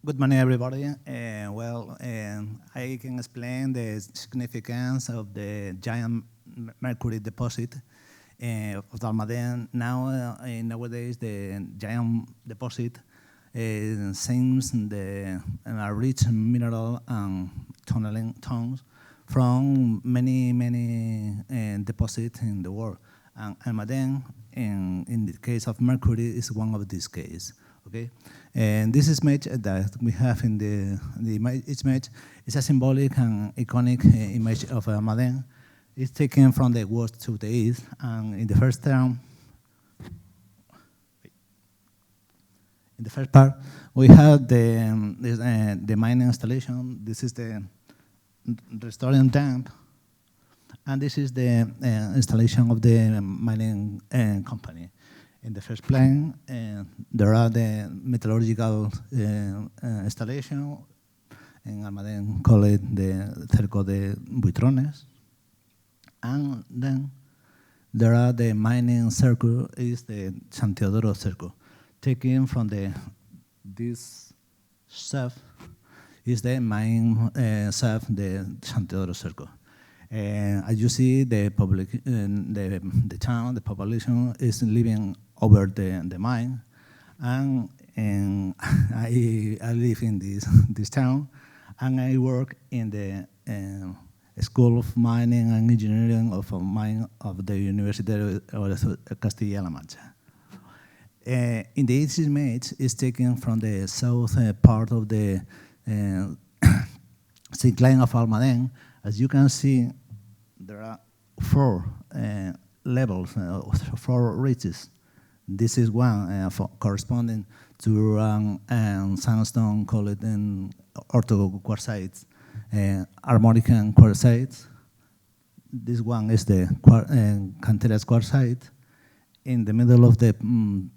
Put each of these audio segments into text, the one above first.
Good morning, everybody. I can explain the significance of the giant mercury deposit of the Almadén. Nowadays, the giant deposit seems a rich mineral and tunneling tones from many deposits in the world. And Almadén, in the case of mercury, is one of these cases. Okay, and this image that we have in the image is a symbolic and iconic image of Almadén. It's taken from the west to the east, and in the first part, we have the mining installation. This is the restoring dam, and this is the installation of the mining company. In the first plane, there are the metallurgical installation, in Almadén call it the Cerco de Buitrones, and then there are the mining circle, is the San Teodoro circle. Taken from this shaft is the main shaft, the San Teodoro circle. As you see, the town, the population is living over the mine, and I live in this town, and I work in the School of Mining and Engineering of the University of Castilla-La Mancha. In the image is taken from the south part of the syncline of Almadén. As you can see, there are four levels, four ridges. This is one corresponding to sandstone, call it orthoquartzites, Armorican quartzites. This one is the canteras quartzite. In the middle of the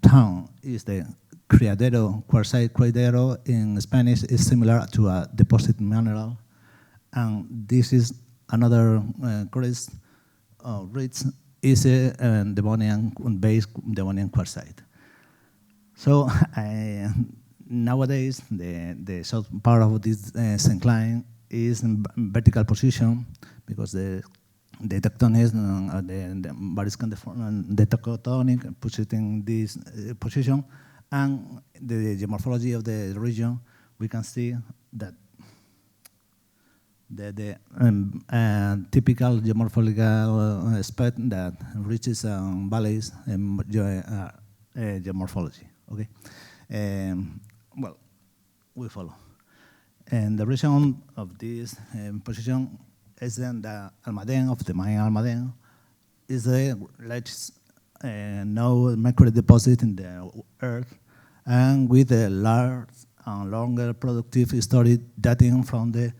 town is the criadero quartzite. Criadero in Spanish is similar to a deposit mineral, and this is another crest ridge is a Devonian-based Devonian quartzite. So nowadays, the south part of this syncline is in vertical position because the tectonics, the tectonic puts it in this position, and the geomorphology of the region, we can see that the typical geomorphological aspect that reaches valleys geomorphology. Okay, well, we follow. And the reason of this position is then the Almadén, of the mine Almadén, is the largest known mercury deposit in the earth, and with a large and longer productive history dating from the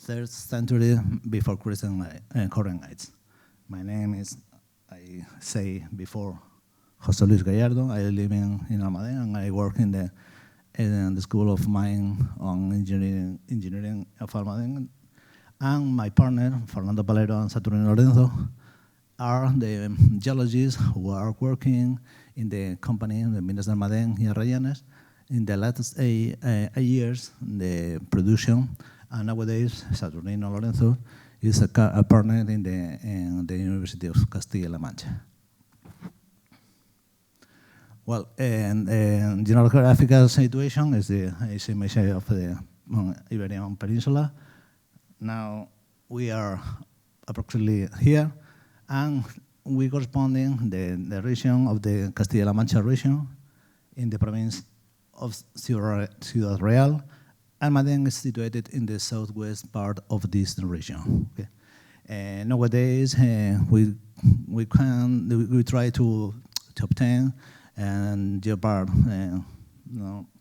3rd century before current age. My name is, I say before, José Gallardo. I live in Almadén, and I work in the School of Mine and Engineering of Almadén. And my partner, Fernando Palero and Saturnino Lorenzo, are the geologists who are working in the company, the Minas de Almadén here Rayanes, in the latest 8 years, the production. And nowadays, Saturnino Lorenzo is a partner in the University of Castilla-La Mancha. Well, and geographical situation is the image of the Iberian Peninsula. Now we are approximately here, and we corresponding the region of the Castilla-La Mancha region in the province of Ciudad Real. Almadén is situated in the southwest part of this region. Okay. Nowadays, we try to obtain a geopart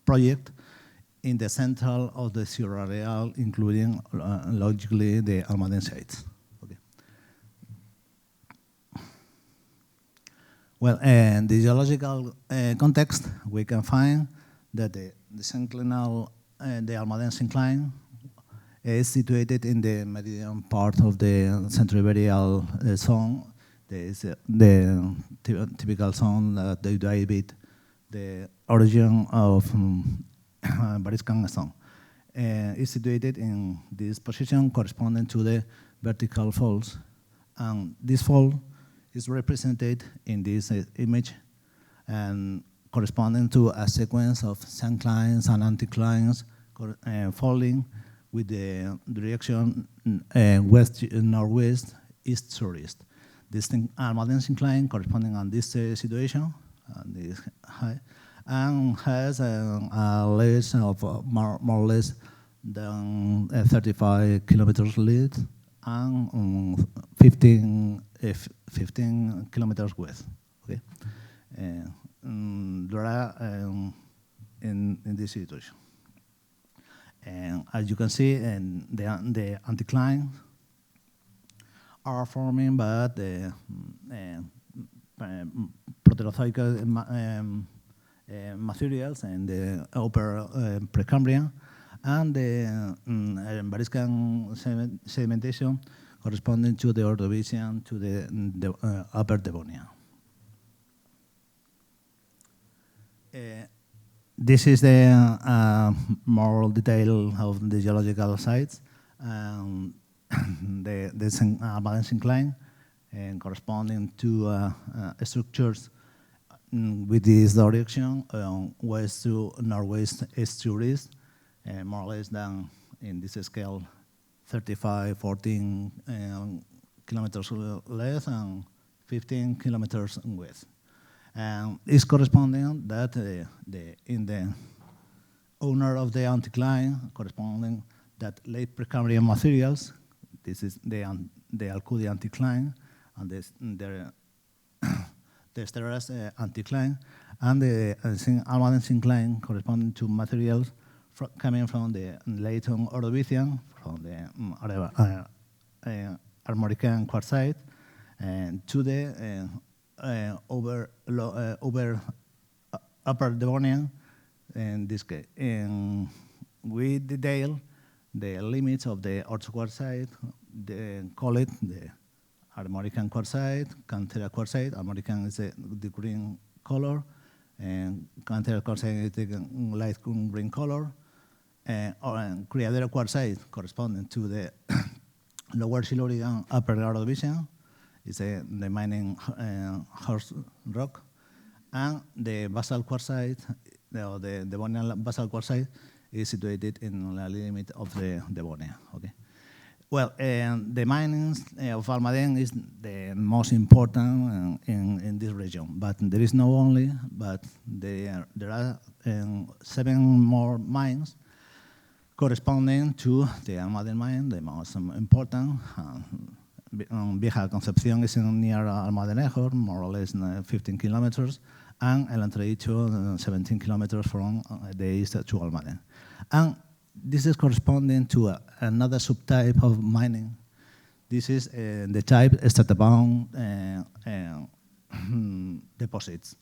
project in the center of the Sierra Real, including logically the Almadén sites. Okay. Well, in the geological context, we can find that the synclinal the Almadén syncline is situated in the meridian part of the Central Iberian zone. There is the typical zone that divide the origin of Bariscan zone. is situated in this position corresponding to the vertical folds. And this fold is represented in this image and corresponding to a sequence of synclines and anticlines folding with the direction west-northwest, east-southeast. This Almadén syncline corresponding on this situation, this high, and has a length of more or less than 35 kilometers length and 15 kilometers width. Okay, there are in this situation. And as you can see, the anticlines are forming by the proterozoic materials in the upper Precambrian, and the Variscan sedimentation corresponding to the Ordovician to the upper Devonian. This is the more detail of the geological sites. The Almadén syncline corresponding to structures with this direction, west to northwest, east to east, more or less than in this scale 14 kilometers length and 15 kilometers width. And it's corresponding that in the owner of the anticline corresponding that late Precambrian materials. This is the Alcudi anticline and the Steras anticline, and the Almadén syncline corresponding to materials coming from the late Ordovician, from the Armorican quartzite, and to the upper Devonian in this case. And we detail the limits of the orthoquartzite, call it the Armorican quartzite, Cantera quartzite. Armorican is the green color, and Cantera quartzite is the light green color. Or Criadero quartzite corresponding to the lower Silurian, upper Ordovician, is the mining horse rock, and the basalt quartzite, the Devonian basalt quartzite, is situated in the limit of the Devonian. Okay. Well, the mining of Almadén is the most important in this region, but there is no only, but there are 7 more mines corresponding to the Almadén mine, the most important. Vieja Concepción is near Almadenejo, more or less 15 kilometers, and El Entredicho 17 kilometers from the east to Almadén. And this is corresponding to another subtype of mining. This is the type stratabound deposits.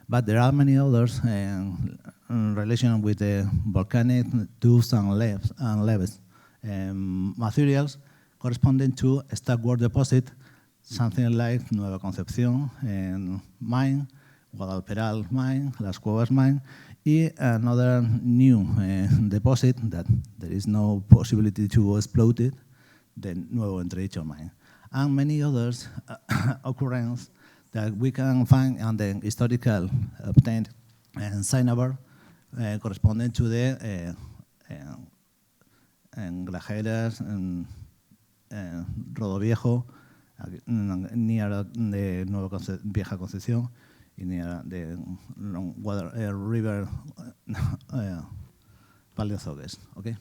But there are many others in relation with the volcanic tuffs and levels materials corresponding to Stackwork deposit, something like Nueva Concepción mine, Guadalperal mine, Las Cuevas mine, and another new deposit that there is no possibility to exploit it, the Nuevo Entredicho mine. And many others occurrences that we can find on the historical obtained signature corresponding to the Grajeras and Rodoviejo, near the Nueva Vieja Concepción, near the river Paleozogues. Okay.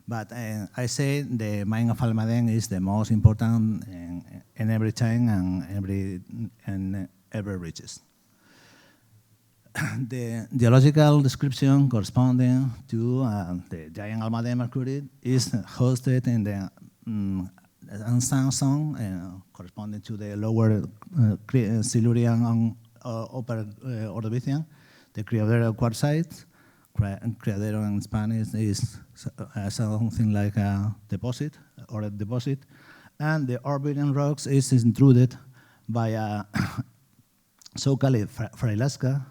But I say the mine of Almadén is the most important in every time and every regions. The geological description corresponding to the giant Almadén mercury is hosted in the sandstone corresponding to the lower Silurian and upper Ordovician, the Criadero quartzite. Criadero in Spanish is something like a deposit or a deposit, and the orbiting rocks is intruded by a so-called Frailasca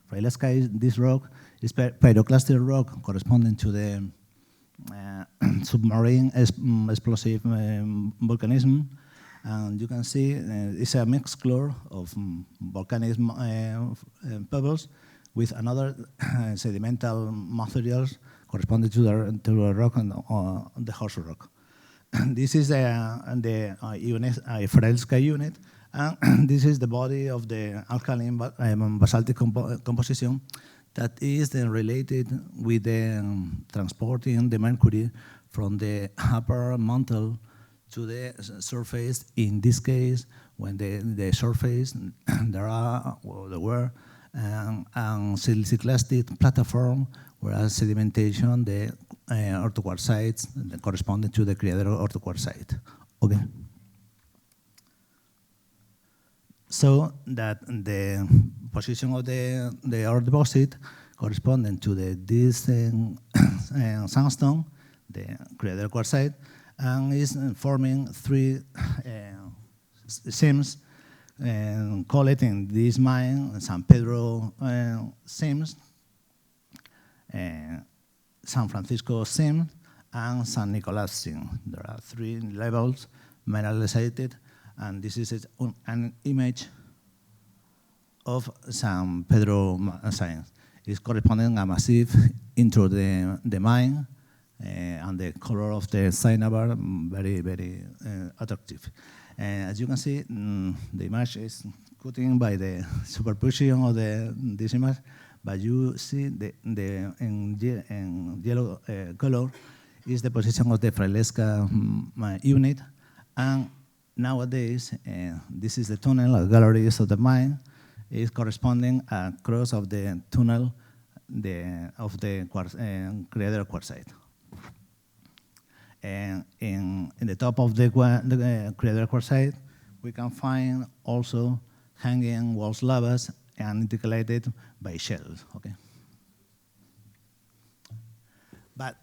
Frailesca, this rock is pyroclastic rock corresponding to the submarine explosive volcanism. And you can see it's a mixture of volcanic pebbles with another sedimental materials corresponding to the rock and the horseshoe rock. This is the Frailesca unit, and this is the body of the alkaline basaltic composition that is related with the transporting the mercury from the upper mantle to the surface. In this case, when the surface there were siliciclastic platform, whereas sedimentation, the orthoquartzites corresponding to the Criadero orthoquartzite. Okay. So that the position of the ore deposit corresponding to this sandstone, the Criadero quartzite, and is forming three seams, call it in this mine San Pedro seams, San Francisco seam, and San Nicolas seam. There are three levels mineralized, and this is an image of San Pedro seam. It's corresponding a massive into the mine, and the color of the cinnabar very, very attractive. As you can see, the image is cutting by the superposition of this image, but you see in yellow color is the position of the Frailesca unit, and nowadays this is the tunnel, the galleries of the mine, is corresponding across of the tunnel of the Criadero quartzite. And in the top of the Criadero quartzite, we can find also hanging walls lavas and intercalated by shells. Okay. But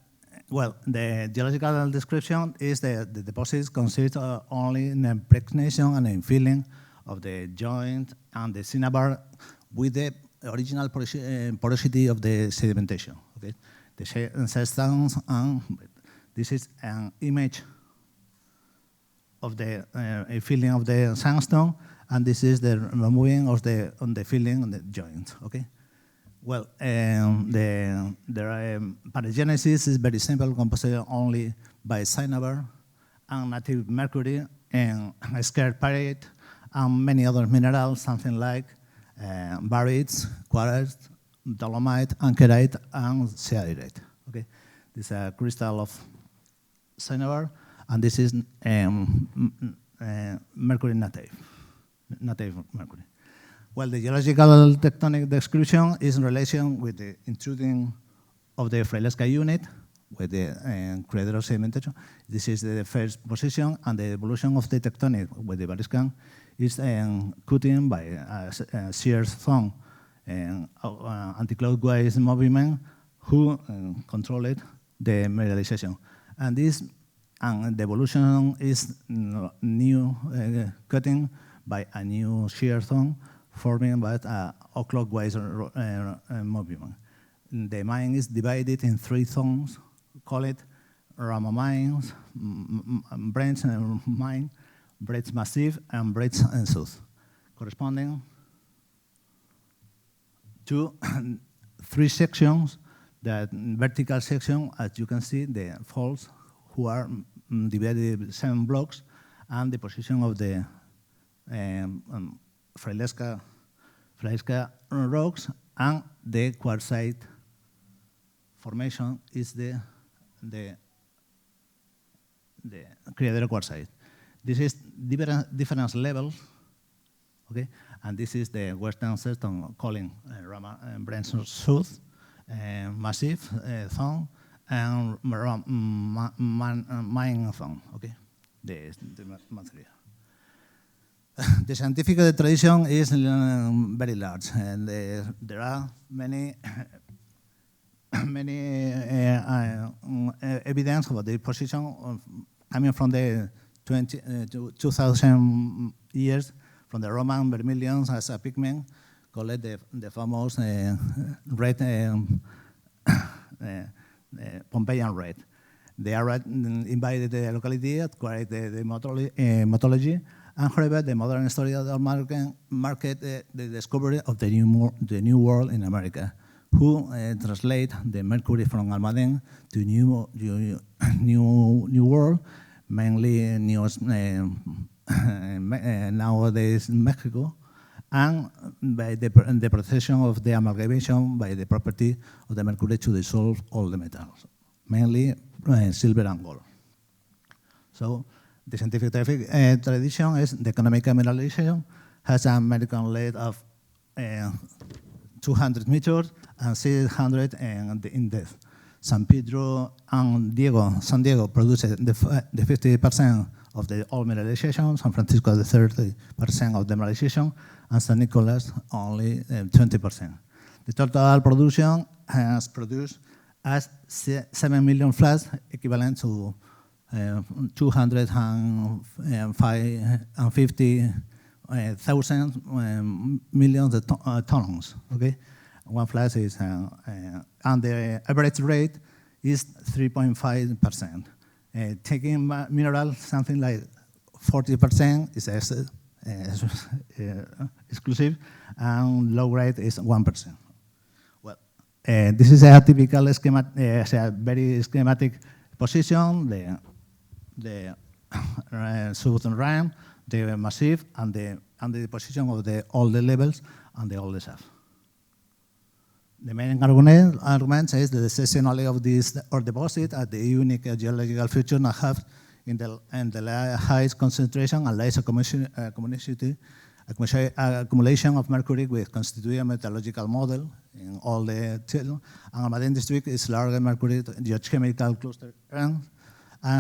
well, the geological description is the deposits consist only in impregnation and infilling of the joint and the cinnabar with the original porosity of the sedimentation. Okay, the sandstones, and this is an image of the filling of the sandstone, and this is the removing of the filling on the joint. Okay. Well, the paragenesis is very simple, composed only by cinnabar and native mercury and scarce pyrite and many other minerals, something like barytes, quartz, dolomite, ankerite, and siderite. Okay, this is a crystal of cinnabar, and this is mercury native mercury. Well, the geological tectonic description is in relation with the intruding of the Frailesca unit with the Criadero sedimentation. This is the first position, and the evolution of the tectonic with the Variscan is cutting by a shear zone and anti-clockwise movement who controlled the mineralization. And this the evolution is new cutting by a new shear zone forming by a clockwise movement. The mine is divided in three zones, call it Rama mines, branch mine, branch massive, and branch south, corresponding to three sections. That vertical section, as you can see, the faults who are divided in 7 blocks, and the position of the Frailesca rocks, and the quartzite formation is the Criadero quartzite. This is different levels, okay, and this is the western section calling Rama branch south, massive zone, and mine zone, okay, the material. The scientific tradition is very large, and there are many evidence about the position coming from the 2000 years from the Roman vermilions as a pigment called the famous red Pompeian red. They are invaded the locality, acquired the mythology, and however, the modern story of the market the discovery of the new world in America, who translate the mercury from Almadén to new world, mainly nowadays Mexico, and by the procession of the amalgamation by the property of the mercury to dissolve all the metals, mainly silver and gold. So the scientific tradition is the economic mineralization has an American lead of 200 meters and 600 in depth. San Diego produces the 50% of the all mineralization, San Francisco the 30% of the mineralization, and San Nicolas only 20%. The total production has produced as 7 million flats, equivalent to 250,000 million tons. Okay, one flat is, and the average rate is 3.5%. Taking mineral, something like 40% is exclusive, and low grade is 1%. Well, this is a typical schema, a very schematic position. The southern rim, the massive, and the position of all the levels and all the shaft. The main argument is the seasonality of this ore deposit at the unique geological feature and have in the highest concentration and less accumulation of mercury with constituting a metallurgical model in all the and Almadén district is larger mercury geochemical cluster and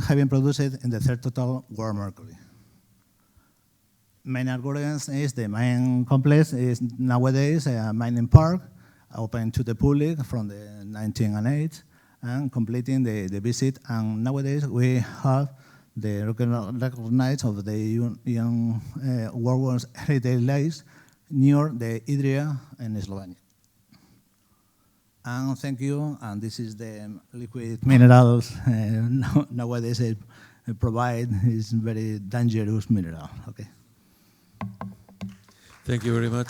having produced in the third total world mercury. Main arguments is the main complex is nowadays a mining park open to the public from the 1908 and completing the visit. And nowadays we have the recognized of the World Heritage Sites near the Idria in Slovenia. And thank you. And this is the liquid minerals nowadays it provide is very dangerous mineral. Okay. Thank you very much.